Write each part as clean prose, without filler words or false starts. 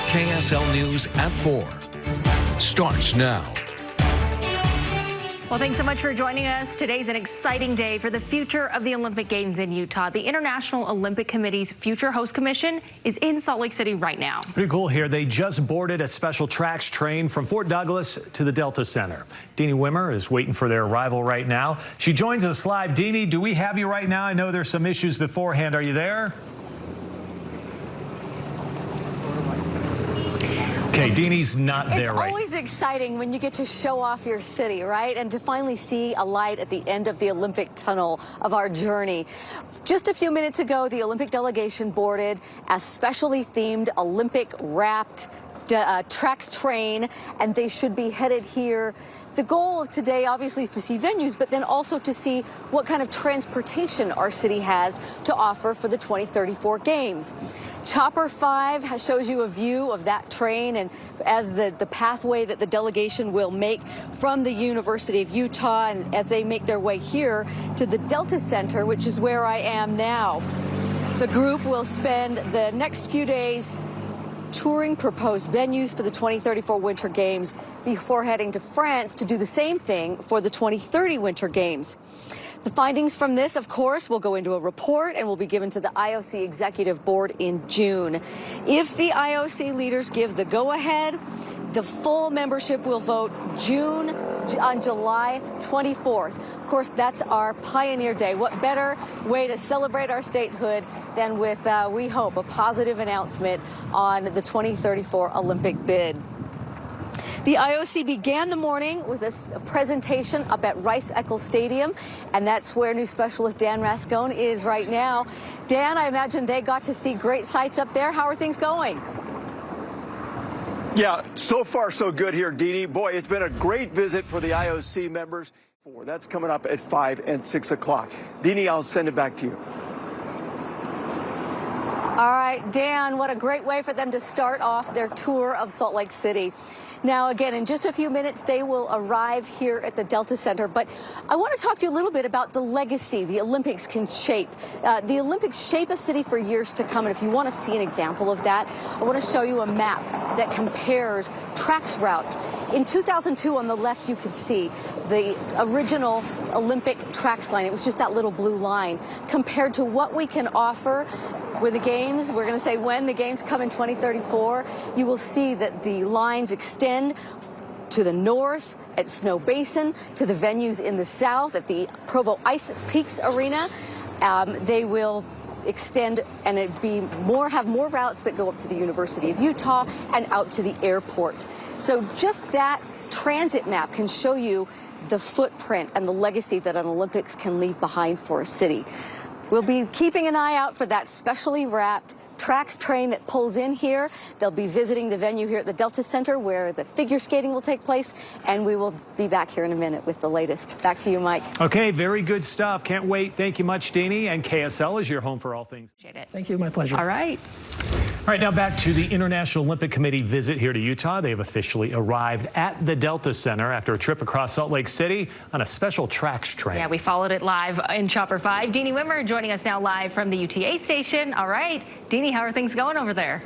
KSL News at 4 starts now. Well, thanks so much for joining us. Today's an exciting day for the future of the Olympic Games in Utah. The International Olympic Committee's Future Host Commission is in Salt Lake City right now. Pretty cool here. They just boarded a special tracks train from Fort Douglas to the Delta Center. Deanie Wimmer is waiting for their arrival right now. She joins us live. Deanie, do we have you right now? I know there's some issues beforehand. Are you there? Okay, Deanie's not there right now. It's always exciting when you get to show off your city, right? And to finally see a light at the end of the Olympic tunnel of our journey. Just a few minutes ago, the Olympic delegation boarded a specially themed Olympic-wrapped tracks train, and they should be headed here. The goal of today, obviously, is to see venues, but then also to see what kind of transportation our city has to offer for the 2034 Games. Chopper 5 shows you a view of that train and as the pathway that the delegation will make from the University of Utah, and as they make their way here to the Delta Center, which is where I am now. The group will spend the next few days touring proposed venues for the 2034 Winter Games before heading to France to do the same thing for the 2030 Winter Games. The findings from this, of course, will go into a report and will be given to the IOC Executive Board in June. If the IOC leaders give the go-ahead, the full membership will vote on July 24th. Of course, that's our Pioneer Day. What better way to celebrate our statehood than with, we hope, a positive announcement on the 2034 Olympic bid. The IOC began the morning with a presentation up at Rice-Eccles Stadium, and that's where new specialist Dan Rascone is right now. Dan, I imagine they got to see great sights up there. How are things going? Yeah, so far so good here, Deanie. Boy, it's been a great visit for the IOC members. That's coming up at 5 and 6 o'clock. Deanie, I'll send it back to you. All right, Dan, what a great way for them to start off their tour of Salt Lake City. Now, again, in just a few minutes, they will arrive here at the Delta Center. But I want to talk to you a little bit about the legacy the Olympics can shape. The Olympics shape a city for years to come. And if you want to see an example of that, I want to show you a map that compares tracks routes. In 2002, on the left, you can see the original Olympic tracks line. It was just that little blue line compared to what we can offer with the Games. We're going to say when the Games come in 2034, you will see that the lines extend to the north at Snow Basin, to the venues in the south at the Provo Ice Peaks Arena. They will extend and have more routes that go up to the University of Utah and out to the airport. So just that transit map can show you the footprint and the legacy that an Olympics can leave behind for a city. We'll be keeping an eye out for that specially wrapped tracks train that pulls in here. They'll be visiting the venue here at the Delta Center where the figure skating will take place, and we will be back here in a minute with the latest. Back to you, Mike. Okay, very good stuff. Can't wait. Thank you much, Deanie. And KSL is your home for all things. Appreciate it. Thank you. My pleasure. All right. All right, now back to the International Olympic Committee visit here to Utah. They have officially arrived at the Delta Center after a trip across Salt Lake City on a special tracks train. Yeah, we followed it live in Chopper 5. Deanie Wimmer joining us now live from the UTA station. All right, Deanie, how are things going over there?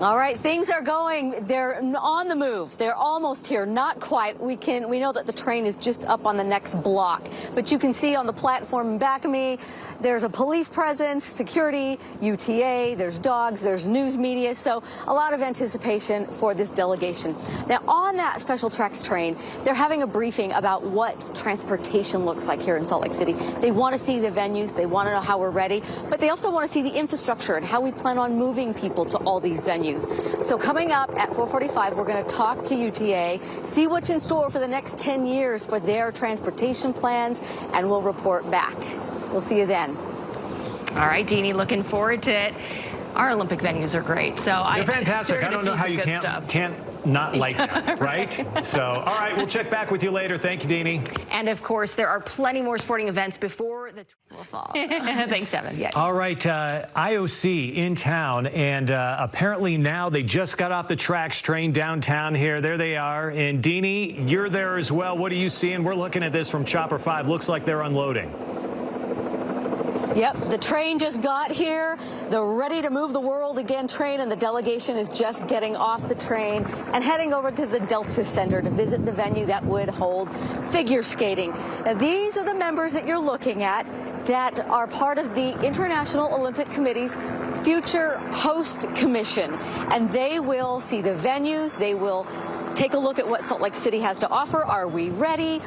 All right, things are going. They're on the move. They're almost here. Not quite. We know that the train is just up on the next block, but you can see on the platform in back of me, there's a police presence, security, UTA, there's dogs, there's news media, so a lot of anticipation for this delegation. Now, on that special tracks train, they're having a briefing about what transportation looks like here in Salt Lake City. They want to see the venues, they want to know how we're ready, but they also want to see the infrastructure and how we plan on moving people to all these venues. So coming up at 4:45, we're going to talk to UTA, see what's in store for the next 10 years for their transportation plans, and we'll report back. We'll see you then. All right, Deanie, looking forward to it. Our Olympic venues are great. So They're fantastic. I don't know how you can't not like them, right? So, all right, we'll check back with you later. Thank you, Deanie. And, of course, there are plenty more sporting events before the fall. Thanks, Evan. Yeah. All right, IOC in town, and apparently now they just got off the tracks train downtown here. There they are. And, Deanie, you're there as well. What are you seeing? We're looking at this from Chopper 5. Looks like they're unloading. Yep, the train just got here. The Ready to Move the World Again train, and the delegation is just getting off the train and heading over to the Delta Center to visit the venue that would hold figure skating. Now, these are the members that you're looking at that are part of the International Olympic Committee's Future Host Commission, and they will see the venues. They will take a look at what Salt Lake City has to offer. Are we ready?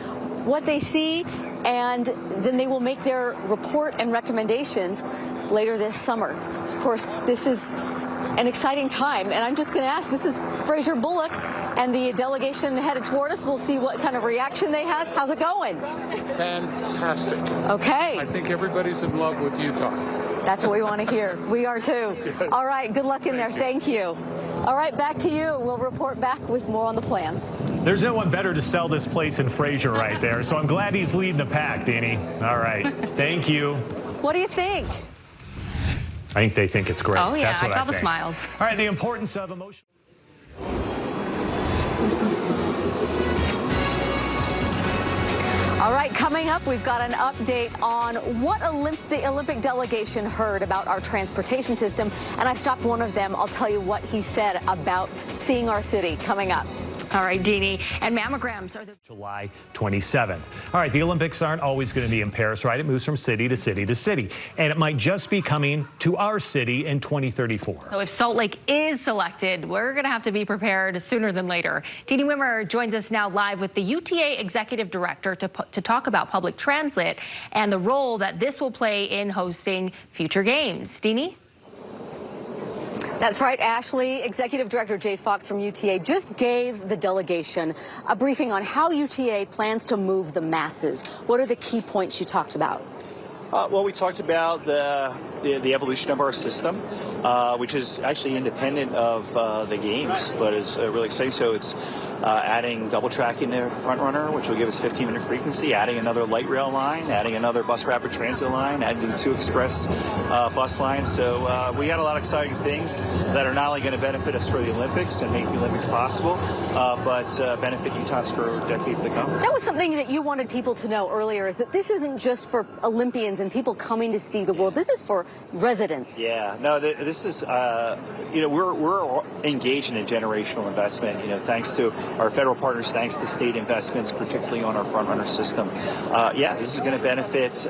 What they see, and then they will make their report and recommendations later this summer. Of course, this is an exciting time, and I'm just going to ask, this is Fraser Bullock and the delegation headed toward us. We'll see what kind of reaction they have. How's it going? Fantastic. Okay. I think everybody's in love with Utah. That's what we want to hear. We are too. Yes. All right, good luck in there. Thank you. All right, back to you. We'll report back with more on the plans. There's no one better to sell this place than Fraser right there, so I'm glad he's leading the pack, Deanie. All right, thank you. What do you think? I think they think it's great. Oh, yeah, That's what I saw the think. smiles. All right, the importance of emotion. All right, coming up, we've got an update on what the Olympic delegation heard about our transportation system, and I stopped one of them. I'll tell you what he said about seeing our city coming up. All right, Deanie, and mammograms are the July 27th. All right, the Olympics aren't always going to be in Paris, right? It moves from city to city to city, and it might just be coming to our city in 2034. So if Salt Lake is selected, we're going to have to be prepared sooner than later. Deanie Wimmer joins us now live with the UTA Executive Director to talk about public transit and the role that this will play in hosting future games. Deanie? That's right, Ashley. Executive Director Jay Fox from UTA just gave the delegation a briefing on how UTA plans to move the masses. What are the key points you talked about? Well, we talked about the evolution of our system, which is actually independent of the games, but is really exciting. So it's adding double tracking to front runner, which will give us 15-minute frequency, adding another light rail line, adding another bus rapid transit line, adding 2 express bus lines. So we got a lot of exciting things that are not only going to benefit us for the Olympics and make the Olympics possible, but benefit Utahns for decades to come. That was something that you wanted people to know earlier, is that this isn't just for Olympians and people coming to see the world. This is for residents. Yeah, no, this is, we're engaged in a generational investment, thanks to our federal partners, thanks to state investments, particularly on our front runner system. This is going to benefit,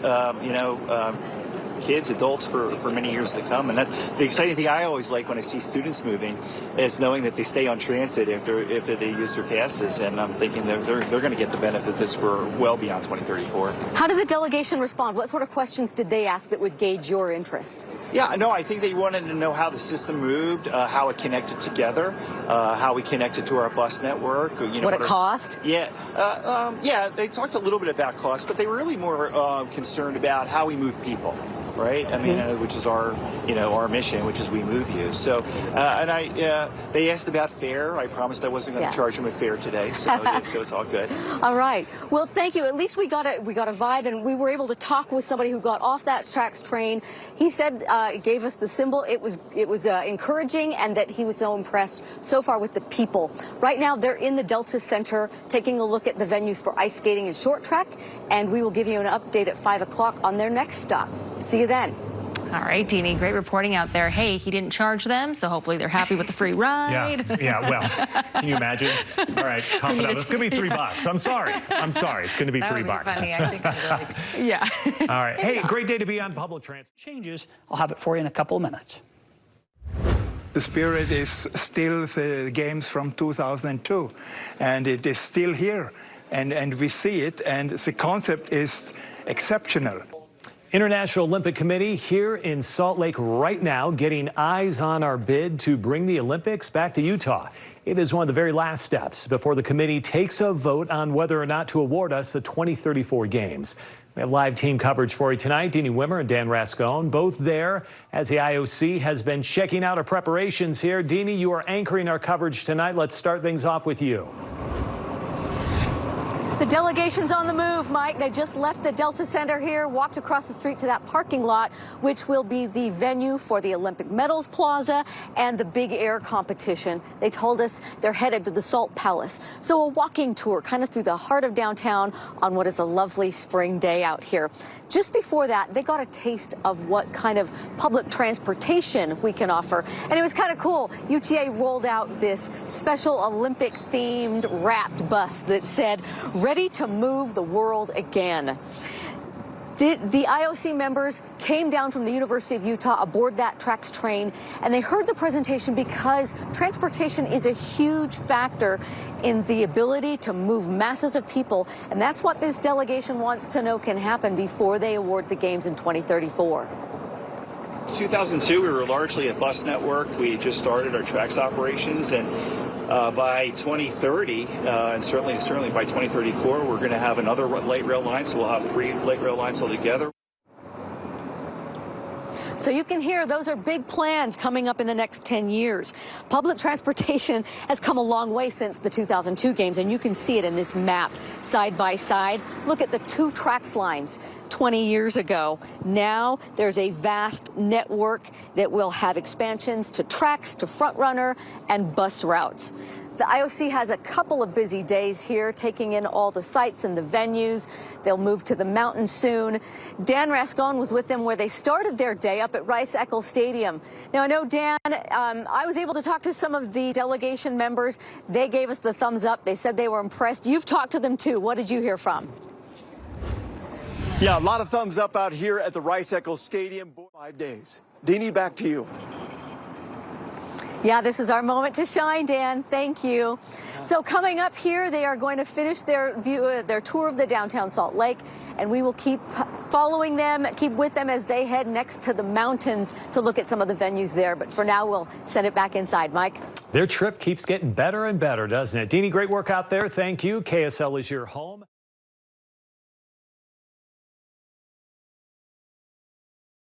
kids, adults for many years to come. And that's the exciting thing I always like when I see students moving, is knowing that they stay on transit after they use their passes. And I'm thinking they're going to get the benefit of this for well beyond 2034. How did the delegation respond? What sort of questions did they ask that would gauge your interest? Yeah, no, I think they wanted to know how the system moved, how it connected together, how we connected to our bus network. What it cost? Yeah, they talked a little bit about cost, but they were really more concerned about how we move people. Right, I mean, which is our mission, which is we move you. So, they asked about fare. I promised I wasn't going to charge them a fare today, so it's all good. All right. Well, thank you. At least we got a vibe, and we were able to talk with somebody who got off that tracks train. He said, gave us the symbol. It was encouraging, and that he was so impressed so far with the people. Right now, they're in the Delta Center taking a look at the venues for ice skating and short track, and we will give you an update at 5 o'clock on their next stop. See you then. All right, Deanie, great reporting out there. Hey, he didn't charge them, so hopefully they're happy with the free ride. Yeah, well, can you imagine? All right, confident. It's going to be $3. I'm sorry. It's going to be $3. Funny. I think I'm really, yeah. All right. Hey, great day to be on public transit. Changes. I'll have it for you in a couple of minutes. The spirit is still the games from 2002, and it is still here, and we see it, and the concept is exceptional. International Olympic Committee here in Salt Lake right now, getting eyes on our bid to bring the Olympics back to Utah. It is one of the very last steps before the committee takes a vote on whether or not to award us the 2034 games. We have live team coverage for you tonight. Deanie Wimmer and Dan Rascone, both there as the IOC has been checking out our preparations here. Deanie, you are anchoring our coverage tonight. Let's start things off with you. The delegation's on the move, Mike. They just left the Delta Center here, walked across the street to that parking lot, which will be the venue for the Olympic Medals Plaza and the big air competition. They told us they're headed to the Salt Palace. So a walking tour kind of through the heart of downtown on what is a lovely spring day out here. Just before that, they got a taste of what kind of public transportation we can offer. And it was kind of cool. UTA rolled out this special Olympic-themed wrapped bus that said, "Ready to move the world again." The IOC members came down from the University of Utah aboard that TRAX train, and they heard the presentation because transportation is a huge factor in the ability to move masses of people, and that's what this delegation wants to know can happen before they award the Games in 2034. 2002, we were largely a bus network. We just started our TRAX operations, and by 2030, and certainly by 2034, we're going to have another light rail line, so we'll have 3 light rail lines altogether. So you can hear those are big plans coming up in the next 10 years. Public transportation has come a long way since the 2002 Games, and you can see it in this map side by side. Look at the 2 TRAX lines 20 years ago. Now there's a vast network that will have expansions to TRAX, to Frontrunner, and bus routes. The IOC has a couple of busy days here, taking in all the sites and the venues. They'll move to the mountains soon. Dan Rascon was with them where they started their day up at Rice-Eccles Stadium. Now, I know, Dan, I was able to talk to some of the delegation members. They gave us the thumbs up. They said they were impressed. You've talked to them, too. What did you hear from? Yeah, a lot of thumbs up out here at the Rice-Eccles Stadium. 5 days. Deanie, back to you. Yeah, this is our moment to shine, Dan. Thank you. So coming up here, they are going to finish their tour of the downtown Salt Lake, and we will keep following them, keep with them as they head next to the mountains to look at some of the venues there. But for now, we'll send it back inside. Mike? Their trip keeps getting better and better, doesn't it? Deanie, great work out there. Thank you. KSL is your home.